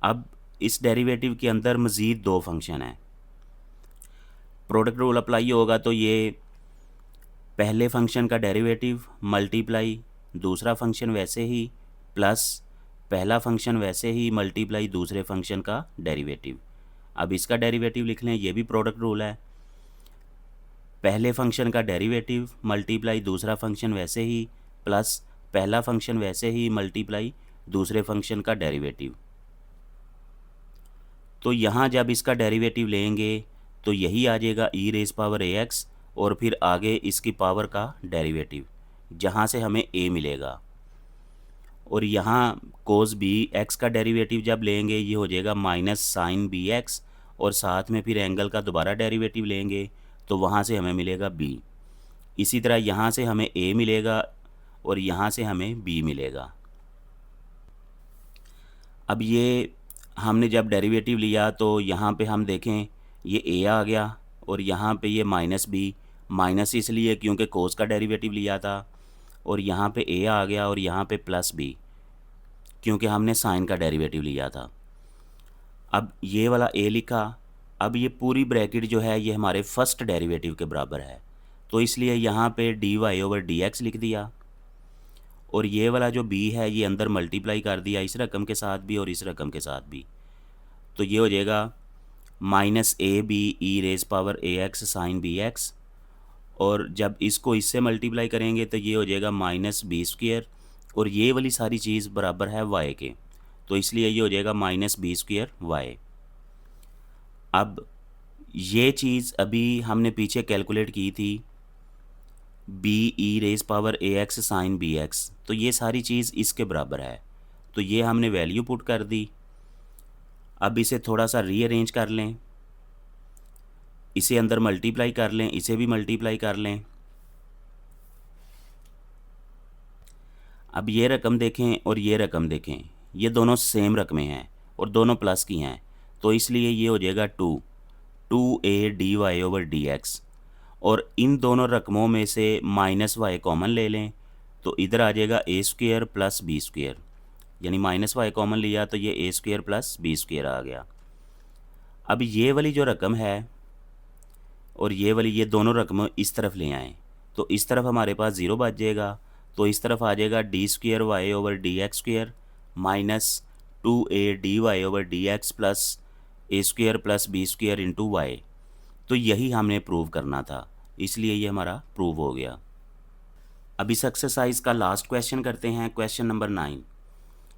अब इस डेरिवेटिव के अंदर मज़ीद दो फंक्शन हैं। प्रोडक्ट रूल अप्लाई होगा तो ये पहले फंक्शन का डेरिवेटिव मल्टीप्लाई दूसरा फंक्शन वैसे ही, प्लस पहला फंक्शन वैसे ही मल्टीप्लाई दूसरे फंक्शन का डेरिवेटिव। अब इसका डेरिवेटिव लिख लें, ये भी प्रोडक्ट रूल है। पहले फंक्शन का डेरिवेटिव मल्टीप्लाई दूसरा फंक्शन वैसे ही, प्लस पहला फंक्शन वैसे ही मल्टीप्लाई दूसरे फंक्शन का डेरिवेटिव। तो यहाँ जब इसका डेरिवेटिव लेंगे तो यही आ जाएगा ई रेज पावर ax, और फिर आगे इसकी पावर का डेरिवेटिव जहाँ से हमें a मिलेगा। और यहाँ cos bx का डेरिवेटिव जब लेंगे ये हो जाएगा माइनस साइन bx, और साथ में फिर एंगल का दोबारा डेरिवेटिव लेंगे तो वहाँ से हमें मिलेगा b। इसी तरह यहाँ से हमें a मिलेगा और यहाँ से हमें b मिलेगा। अब ये हमने जब डेरिवेटिव लिया तो यहाँ पे हम देखें ये a आ गया और यहाँ पे ये माइनस b, माइनस इसलिए क्योंकि कोस का डेरिवेटिव लिया था, और यहाँ पे a आ गया और यहाँ पे प्लस b क्योंकि हमने साइन का डेरिवेटिव लिया था। अब ये वाला a लिखा। अब ये पूरी ब्रैकेट जो है ये हमारे फर्स्ट डेरिवेटिव के बराबर है, तो इसलिए यहाँ पे dy/dx लिख दिया, और ये वाला जो b है ये अंदर मल्टीप्लाई कर दिया इस रकम के साथ भी और इस रकम के साथ भी, तो ये हो जाएगा minus ab e⁻ax sign bx, और जब इसको इससे मल्टीप्लाई करेंगे तो ये हो जाएगा माइनस b², और ये वाली सारी चीज़ बराबर है y के, तो इसलिए ये हो जाएगा माइनस b² y। अब ये चीज़ अभी हमने पीछे कैलकुलेट की थी be⁻ax साइन bx, तो ये सारी चीज़ इसके बराबर है, तो ये हमने वैल्यू पुट कर दी। अब इसे थोड़ा सा रीअरेंज कर लें, इसे अंदर मल्टीप्लाई कर लें, इसे भी मल्टीप्लाई कर लें। अब ये रकम देखें और ये रकम देखें, ये दोनों सेम रकमें हैं और दोनों प्लस की हैं, तो इसलिए ये हो जाएगा 2a dy/dx, और इन दोनों रकमों में से माइनस y कॉमन ले लें तो इधर आ जाएगा a² प्लस b², यानी माइनस y कॉमन लिया तो ये a² प्लस b² आ गया। अब ये वाली जो रकम है और ये वाली, ये दोनों रकम इस तरफ ले आएँ तो इस तरफ हमारे पास 0 बच जाएगा, तो इस तरफ आ जाएगा d²y/dx² minus 2a dy/dx plus a² plus b² into y। तो यही हमने प्रूव करना था, इसलिए ये हमारा प्रूव हो गया। अब इस एक्सरसाइज का लास्ट क्वेश्चन करते हैं, question number 9।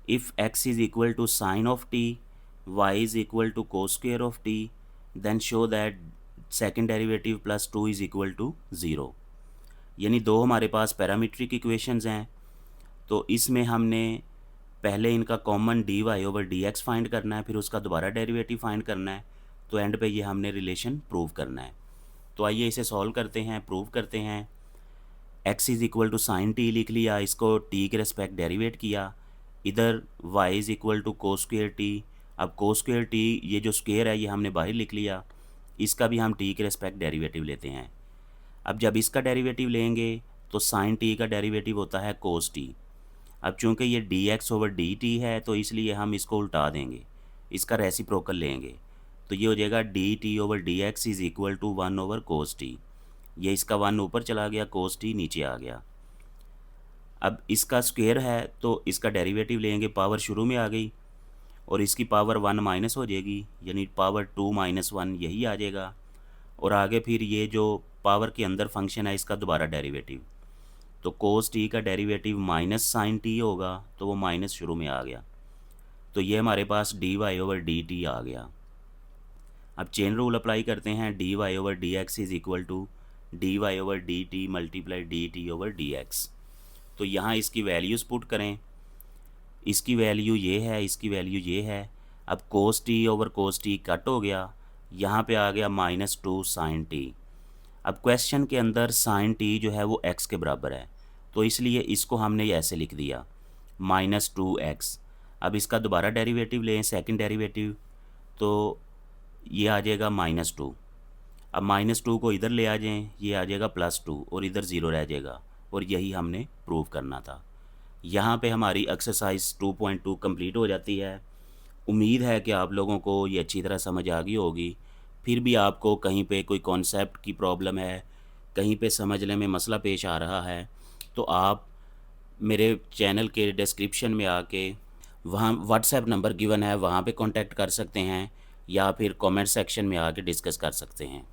If x is equal to sine of t, y is equal to cos² of t, then show that second derivative plus 2 is equal to 0। यानी दो हमारे पास पैरामीट्रिक इक्वेशंस हैं, तो इसमें हमने पहले इनका कॉमन dy/dx फाइंड करना है, फिर उसका दोबारा डेरिवेटिव फाइंड करना है, तो एंड पे ये हमने रिलेशन प्रूव करना है। तो आइए इसे सॉल्व करते हैं, प्रूव करते हैं। x is equal to sine t लिख लिया, इसको t के रेस्पेक्ट डेरिवेट किया, इधर y is equal to cos² t। अब cos² t ये जो स्क्वेयर है ये हमने बाहर लिख लिया, इसका भी हम t के रेस्पेक्ट डेरिवेटिव लेते हैं। अब जब इसका डेरिवेटिव लेंगे तो साइन t का डेरिवेटिव होता है cos t। अब चूँकि ये dx/dt है तो इसलिए हम इसको उल्टा देंगे, इसका रेसिप्रोकल लेंगे, तो ये हो जाएगा dt/dx is equal to 1/cos t। ये इसका 1 ऊपर चला गया, cos t नीचे आ गया। अब इसका स्क्वायर है तो इसका डेरिवेटिव लेंगे, पावर शुरू में आ गई और इसकी पावर 1 माइनस हो जाएगी, यानी पावर 2 - 1 यही आ जाएगा, और आगे फिर ये जो पावर के अंदर फंक्शन है इसका दोबारा डेरिवेटिव, तो cos t का डेरिवेटिव माइनस साइन t होगा, तो वो माइनस शुरू में आ गया, तो ये हमारे पास dy/dt आ गया। अब चेन रूल अप्लाई करते हैं, dy/dx is equal to dy/dt multiply dt/dx। तो यहाँ इसकी वैल्यूज़ पुट करें, इसकी वैल्यू ये है, इसकी वैल्यू ये है। अब cos t कट हो गया, यहाँ पे आ गया -2 साइन t। अब क्वेश्चन के अंदर साइन t जो है वो x के बराबर है, तो इसलिए इसको हमने ऐसे लिख दिया -2x। अब इसका दोबारा डेरिवेटिव लें, सेकंड डेरिवेटिव, तो ये आ जाएगा -2। अब -2 को इधर ले आ जाएं, ये आ जाएगा +2 और इधर 0 रह जाएगा, और यही हमने प्रूव करना था। यहाँ पे हमारी एक्सरसाइज 2.2 कंप्लीट हो जाती है। उम्मीद है कि आप लोगों को ये अच्छी तरह समझ आ गई होगी। फिर भी आपको कहीं पे कोई कॉन्सेप्ट की प्रॉब्लम है, कहीं पे समझने में मसला पेश आ रहा है, तो आप मेरे चैनल के डिस्क्रिप्शन में आके वहाँ व्हाट्सएप नंबर गिवन है, वहाँ पे कांटेक्ट कर सकते हैं, या फिर कमेंट सेक्शन में आके डिस्कस कर सकते हैं।